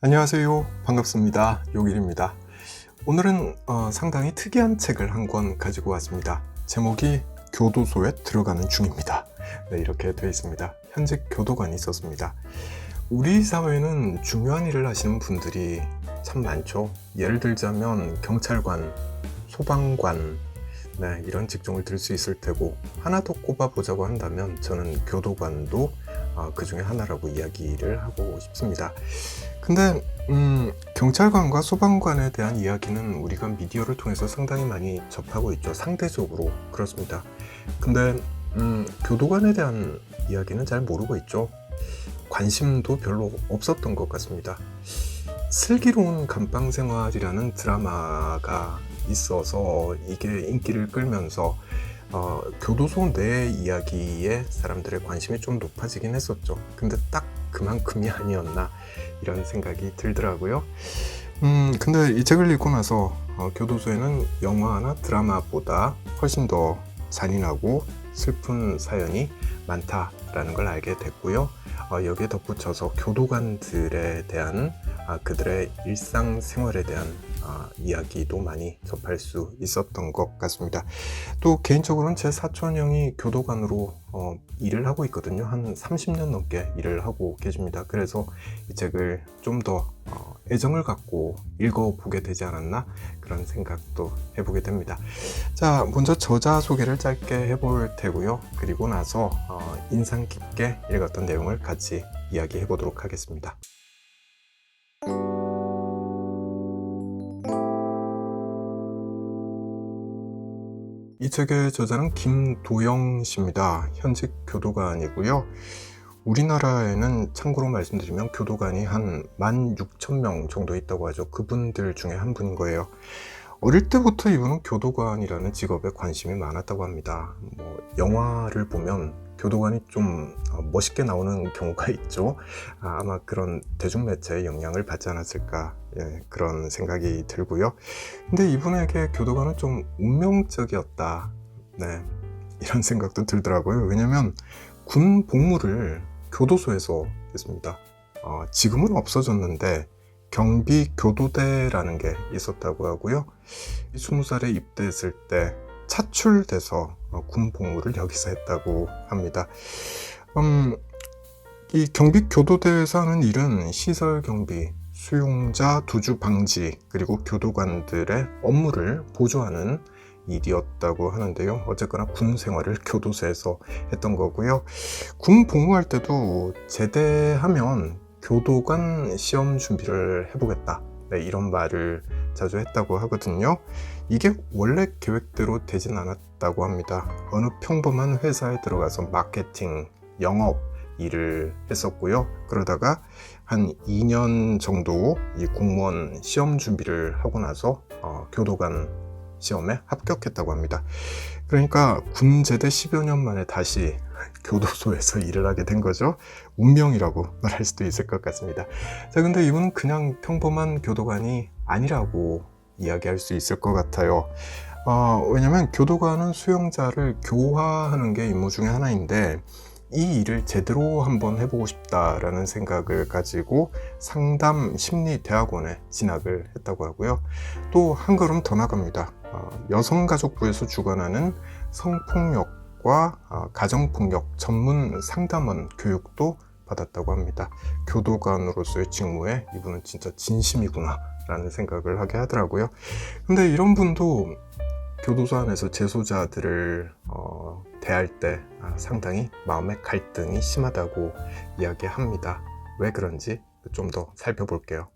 안녕하세요. 반갑습니다. 용일입니다. 오늘은 상당히 특이한 책을 한 권 가지고 왔습니다. 제목이 교도소에 들어가는 중입니다. 네, 이렇게 되어 있습니다. 현직 교도관이 있었습니다. 우리 사회는 중요한 일을 하시는 분들이 참 많죠. 예를 들자면 경찰관, 소방관, 네, 이런 직종을 들 수 있을 테고, 하나 더 꼽아보자고 한다면 저는 교도관도 그 중에 하나라고 이야기를 하고 싶습니다. 근데 경찰관과 소방관에 대한 이야기는 우리가 미디어를 통해서 상당히 많이 접하고 있죠. 상대적으로 그렇습니다. 근데 교도관에 대한 이야기는 잘 모르고 있죠. 관심도 별로 없었던 것 같습니다. 슬기로운 감방생활이라는 드라마가 있어서 이게 인기를 끌면서 교도소 내 이야기에 사람들의 관심이 좀 높아지긴 했었죠. 근데 딱 그만큼이 아니었나 이런 생각이 들더라고요. 근데 이 책을 읽고 나서 교도소에는 영화나 드라마보다 훨씬 더 잔인하고 슬픈 사연이 많다라는 걸 알게 됐고요. 여기에 덧붙여서 교도관들에 대한 그들의 일상생활에 대한 이야기도 많이 접할 수 있었던 것 같습니다. 또 개인적으로는 제 사촌 형이 교도관으로 일을 하고 있거든요. 한 30년 넘게 일을 하고 계십니다. 그래서 이 책을 좀 더 애정을 갖고 읽어보게 되지 않았나 그런 생각도 해보게 됩니다. 자, 먼저 저자 소개를 짧게 해볼 테고요. 그리고 나서 인상 깊게 읽었던 내용을 같이 이야기해 보도록 하겠습니다. 이 책의 저자는 김도영 씨입니다. 현직 교도관이고요. 우리나라에는 참고로 말씀드리면 교도관이 한 16,000명 정도 있다고 하죠. 그분들 중에 한 분인 거예요. 어릴 때부터 이분은 교도관이라는 직업에 관심이 많았다고 합니다. 영화를 보면 교도관이 좀 멋있게 나오는 경우가 있죠. 아마 그런 대중매체의 영향을 받지 않았을까, 그런 생각이 들고요. 근데 이분에게 교도관은 좀 운명적이었다, 네, 이런 생각도 들더라고요. 왜냐면 군 복무를 교도소에서 했습니다. 지금은 없어졌는데 경비교도대라는 게 있었다고 하고요. 20살에 입대했을 때 차출돼서 군 복무를 여기서 했다고 합니다. 이 경비교도대에서 하는 일은 시설 경비, 수용자 두주 방지, 그리고 교도관들의 업무를 보조하는 일이었다고 하는데요. 어쨌거나 군 생활을 교도소에서 했던 거고요. 군 복무할 때도 제대하면 교도관 시험 준비를 해보겠다, 네, 이런 말을 자주 했다고 하거든요. 이게 원래 계획대로 되진 않았다고 합니다. 어느 평범한 회사에 들어가서 마케팅, 영업 일을 했었고요. 그러다가 한 2년 정도 이 공무원 시험 준비를 하고 나서 교도관 시험에 합격했다고 합니다. 그러니까 군 제대 10여 년 만에 다시 교도소에서 일을 하게 된 거죠. 운명이라고 말할 수도 있을 것 같습니다. 자, 근데 이분은 그냥 평범한 교도관이 아니라고 이야기할 수 있을 것 같아요. 왜냐면 교도관은 수용자를 교화하는 게 임무 중에 하나인데, 이 일을 제대로 한번 해보고 싶다라는 생각을 가지고 상담 심리대학원에 진학을 했다고 하고요. 또 한 걸음 더 나갑니다. 여성가족부에서 주관하는 성폭력과 가정폭력 전문 상담원 교육도 받았다고 합니다. 교도관으로서의 직무에 이분은 진짜 진심이구나 라는 생각을 하게 하더라고요. 근데 이런 분도 교도소 안에서 재소자들을 대할 때 상당히 마음의 갈등이 심하다고 이야기합니다. 왜 그런지 좀 더 살펴볼게요.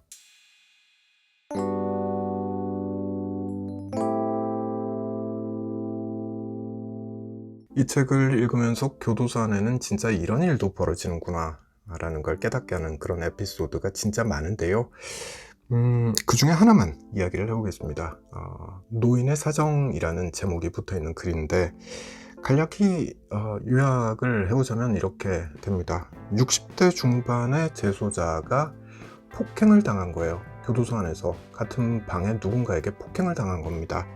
이 책을 읽으면서 교도소 안에는 진짜 이런 일도 벌어지는구나 라는 걸 깨닫게 하는 그런 에피소드가 진짜 많은데요. 그 중에 하나만 이야기를 해보겠습니다. 노인의 사정이라는 제목이 붙어있는 글인데, 간략히 요약을 해보자면 이렇게 됩니다. 60대 중반의 재소자가 폭행을 당한 거예요. 교도소 안에서 같은 방에 누군가에게 폭행을 당한 겁니다.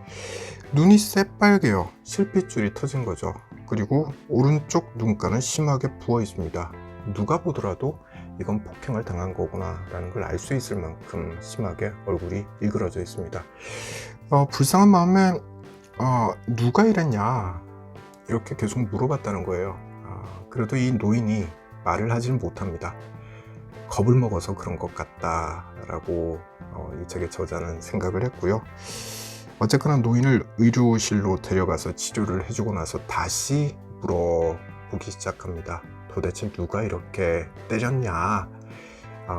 눈이 새빨개요. 실핏줄이 터진 거죠. 그리고 오른쪽 눈가는 심하게 부어 있습니다. 누가 보더라도 이건 폭행을 당한 거구나 라는 걸 알 수 있을 만큼 심하게 얼굴이 일그러져 있습니다. 불쌍한 마음에 누가 이랬냐 이렇게 계속 물어봤다는 거예요. 그래도 이 노인이 말을 하질 못합니다. 겁을 먹어서 그런 것 같다라고 이 책의 저자는 생각을 했고요. 어쨌거나 노인을 의료실로 데려가서 치료를 해주고 나서 다시 물어보기 시작합니다. 도대체 누가 이렇게 때렸냐?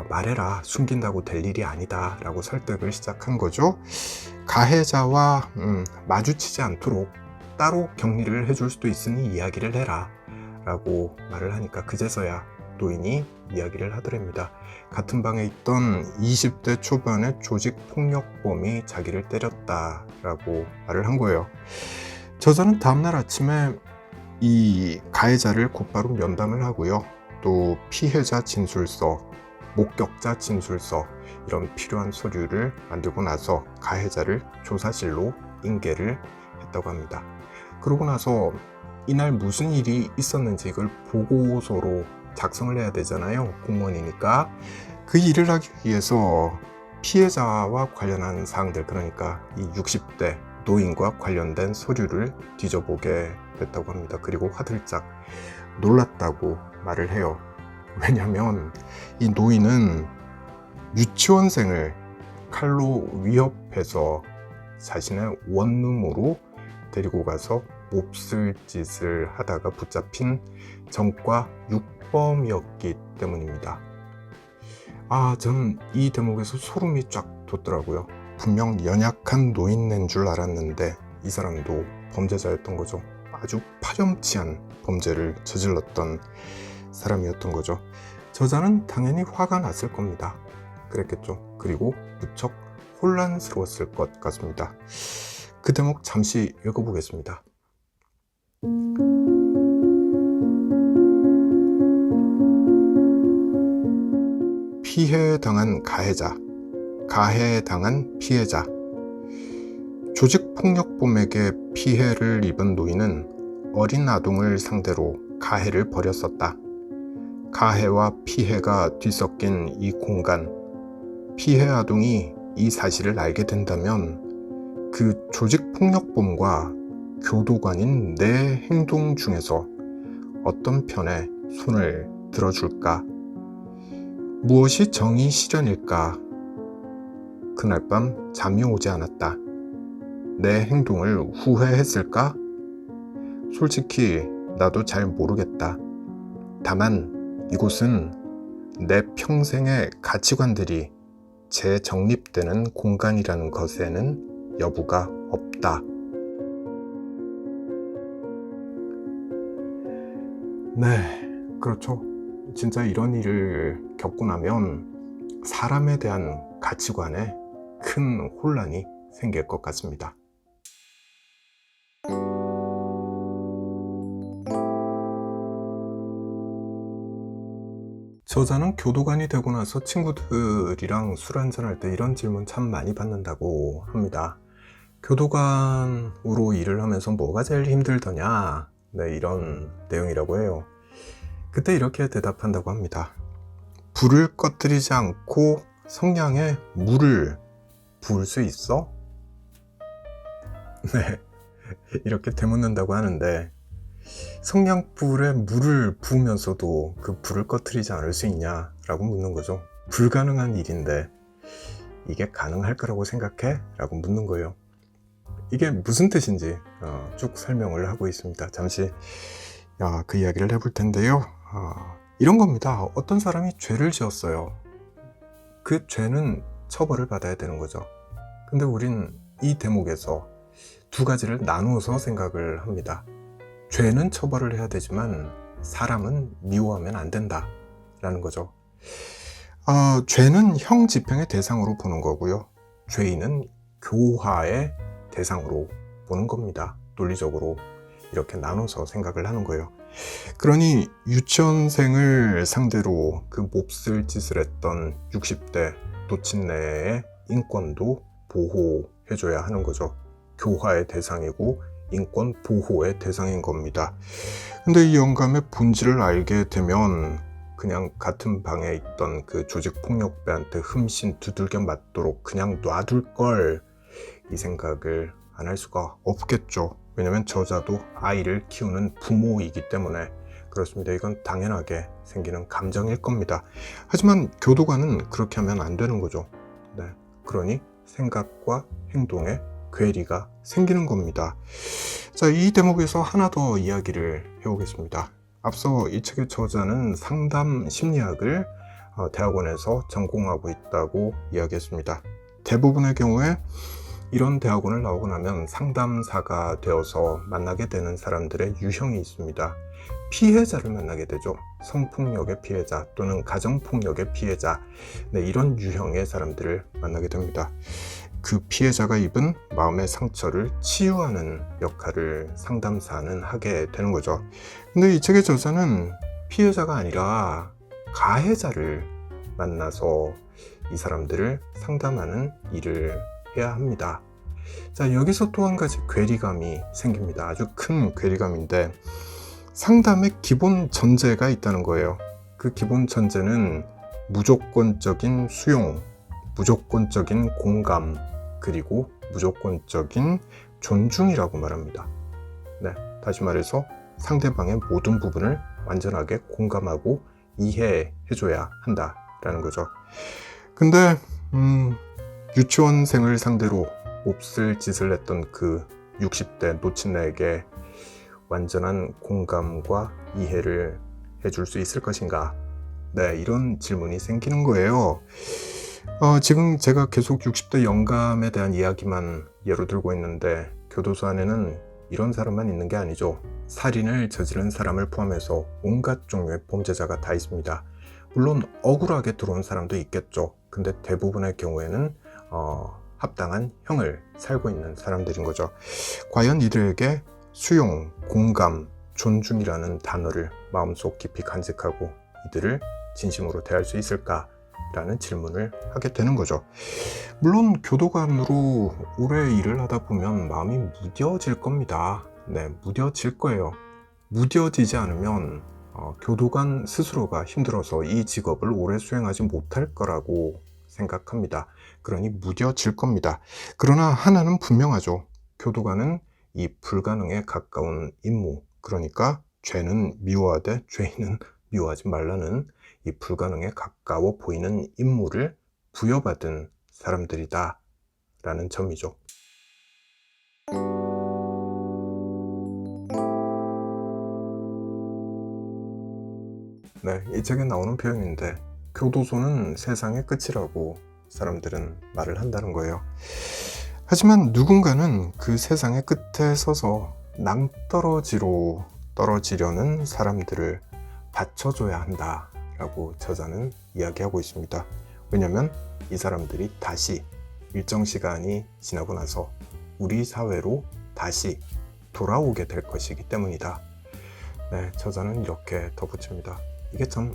말해라. 숨긴다고 될 일이 아니다 라고 설득을 시작한 거죠. 가해자와 마주치지 않도록 따로 격리를 해줄 수도 있으니 이야기를 해라 라고 말을 하니까 그제서야 노인이 이야기를 하더랍니다. 같은 방에 있던 20대 초반의 조직폭력범이 자기를 때렸다라고 말을 한 거예요. 저자는 다음날 아침에 이 가해자를 곧바로 면담을 하고요. 또 피해자 진술서, 목격자 진술서 이런 필요한 서류를 만들고 나서 가해자를 조사실로 인계를 했다고 합니다. 그러고 나서 이날 무슨 일이 있었는지 이걸 보고서로 작성을 해야 되잖아요. 공무원이니까. 그 일을 하기 위해서 피해자와 관련한 사항들, 그러니까 이 60대 노인과 관련된 서류를 뒤져보게 됐다고 합니다. 그리고 화들짝 놀랐다고 말을 해요. 왜냐하면 이 노인은 유치원생을 칼로 위협해서 자신의 원룸으로 데리고 가서 몹쓸 짓을 하다가 붙잡힌 전과 6범이었기 때문입니다. 전 이 대목에서 소름이 쫙 돋더라고요. 분명 연약한 노인네인 줄 알았는데 이 사람도 범죄자였던 거죠. 아주 파렴치한 범죄를 저질렀던 사람이었던 거죠. 저자는 당연히 화가 났을 겁니다. 그랬겠죠. 그리고 무척 혼란스러웠을 것 같습니다. 그 대목 잠시 읽어보겠습니다. 피해당한 가해자, 가해당한 피해자. 조직폭력범에게 피해를 입은 노인은 어린 아동을 상대로 가해를 벌였었다. 가해와 피해가 뒤섞인 이 공간, 피해 아동이 이 사실을 알게 된다면 그 조직폭력범과 교도관인 내 행동 중에서 어떤 편에 손을 들어줄까? 무엇이 정의 실현일까? 그날 밤 잠이 오지 않았다. 내 행동을 후회했을까? 솔직히 나도 잘 모르겠다. 다만 이곳은 내 평생의 가치관들이 재정립되는 공간이라는 것에는 여부가 없다. 네, 그렇죠. 진짜 이런 일을 겪고 나면 사람에 대한 가치관에 큰 혼란이 생길 것 같습니다. 저자는 교도관이 되고 나서 친구들이랑 술 한잔할 때 이런 질문 참 많이 받는다고 합니다. 교도관으로 일을 하면서 뭐가 제일 힘들더냐? 네, 이런 내용이라고 해요. 그때 이렇게 대답한다고 합니다. 불을 꺼뜨리지 않고 성냥에 물을 부을 수 있어? 네, 이렇게 되묻는다고 하는데 성냥불에 물을 부으면서도 그 불을 꺼뜨리지 않을 수 있냐 라고 묻는 거죠. 불가능한 일인데 이게 가능할 거라고 생각해? 라고 묻는 거예요. 이게 무슨 뜻인지 쭉 설명을 하고 있습니다. 잠시 그 이야기를 해볼 텐데요. 이런 겁니다. 어떤 사람이 죄를 지었어요. 그 죄는 처벌을 받아야 되는 거죠. 근데 우린 이 대목에서 두 가지를 나누어서 생각을 합니다. 죄는 처벌을 해야 되지만 사람은 미워하면 안 된다 라는 거죠. 죄는 형 집행의 대상으로 보는 거고요. 죄인은 교화의 대상으로 보는 겁니다. 논리적으로 이렇게 나눠서 생각을 하는 거예요. 그러니 유치원생을 상대로 그 몹쓸 짓을 했던 60대 노친네의 인권도 보호해줘야 하는 거죠. 교화의 대상이고 인권 보호의 대상인 겁니다. 근데 이 영감의 본질을 알게 되면 그냥 같은 방에 있던 그 조직폭력배한테 흠씬 두들겨 맞도록 그냥 놔둘 걸, 이 생각을 안 할 수가 없겠죠. 왜냐면 저자도 아이를 키우는 부모이기 때문에 그렇습니다. 이건 당연하게 생기는 감정일 겁니다. 하지만 교도관은 그렇게 하면 안 되는 거죠. 네. 그러니 생각과 행동에 괴리가 생기는 겁니다. 자, 이 대목에서 하나 더 이야기를 해보겠습니다. 앞서 이 책의 저자는 상담 심리학을 대학원에서 전공하고 있다고 이야기했습니다. 대부분의 경우에 이런 대학원을 나오고 나면 상담사가 되어서 만나게 되는 사람들의 유형이 있습니다. 피해자를 만나게 되죠. 성폭력의 피해자 또는 가정폭력의 피해자, 네, 이런 유형의 사람들을 만나게 됩니다. 그 피해자가 입은 마음의 상처를 치유하는 역할을 상담사는 하게 되는 거죠. 근데 이 책의 저자는 피해자가 아니라 가해자를 만나서 이 사람들을 상담하는 일을 해야 합니다. 자, 여기서 또 한 가지 괴리감이 생깁니다. 아주 큰 괴리감인데, 상담의 기본 전제가 있다는 거예요. 그 기본 전제는 무조건적인 수용, 무조건적인 공감, 그리고 무조건적인 존중이라고 말합니다. 네, 다시 말해서 상대방의 모든 부분을 완전하게 공감하고 이해해줘야 한다라는 거죠. 근데 유치원생을 상대로 몹쓸 짓을 했던 그 60대 노친네에게 완전한 공감과 이해를 해줄 수 있을 것인가? 네, 이런 질문이 생기는 거예요. 지금 제가 계속 60대 영감에 대한 이야기만 예로 들고 있는데, 교도소 안에는 이런 사람만 있는 게 아니죠. 살인을 저지른 사람을 포함해서 온갖 종류의 범죄자가 다 있습니다. 물론 억울하게 들어온 사람도 있겠죠. 근데 대부분의 경우에는 합당한 형을 살고 있는 사람들인 거죠. 과연 이들에게 수용, 공감, 존중이라는 단어를 마음속 깊이 간직하고 이들을 진심으로 대할 수 있을까라는 질문을 하게 되는 거죠. 물론 교도관으로 오래 일을 하다 보면 마음이 무뎌질 겁니다. 네, 무뎌질 거예요. 무뎌지지 않으면 교도관 스스로가 힘들어서 이 직업을 오래 수행하지 못할 거라고 생각합니다. 그러니 무뎌질 겁니다. 그러나 하나는 분명하죠. 교도관은 이 불가능에 가까운 임무, 그러니까 죄는 미워하되 죄인은 미워하지 말라는 이 불가능에 가까워 보이는 임무를 부여받은 사람들이다 라는 점이죠. 네, 이 책에 나오는 표현인데, 교도소는 세상의 끝이라고 사람들은 말을 한다는 거예요. 하지만 누군가는 그 세상의 끝에 서서 낭떠러지로 떨어지려는 사람들을 받쳐줘야 한다라고 저자는 이야기하고 있습니다. 왜냐하면 이 사람들이 다시 일정 시간이 지나고 나서 우리 사회로 다시 돌아오게 될 것이기 때문이다. 네, 저자는 이렇게 덧붙입니다. 이게 참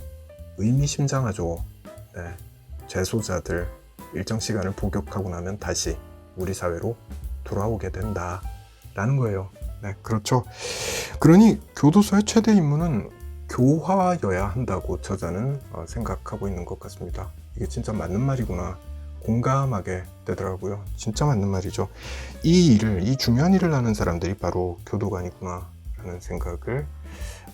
의미심장하죠. 네, 재소자들 일정 시간을 복역하고 나면 다시 우리 사회로 돌아오게 된다라는 거예요. 네, 그렇죠. 그러니 교도소의 최대 임무는 교화여야 한다고 저자는 생각하고 있는 것 같습니다. 이게 진짜 맞는 말이구나, 공감하게 되더라고요. 진짜 맞는 말이죠. 이 중요한 일을 하는 사람들이 바로 교도관이구나 라는 생각을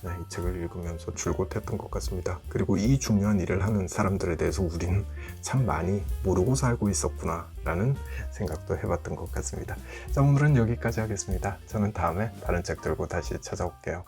이 책을 읽으면서 줄곧 했던 것 같습니다. 그리고 이 중요한 일을 하는 사람들에 대해서 우리는 참 많이 모르고 살고 있었구나 라는 생각도 해봤던 것 같습니다. 자, 오늘은 여기까지 하겠습니다. 저는 다음에 다른 책 들고 다시 찾아올게요.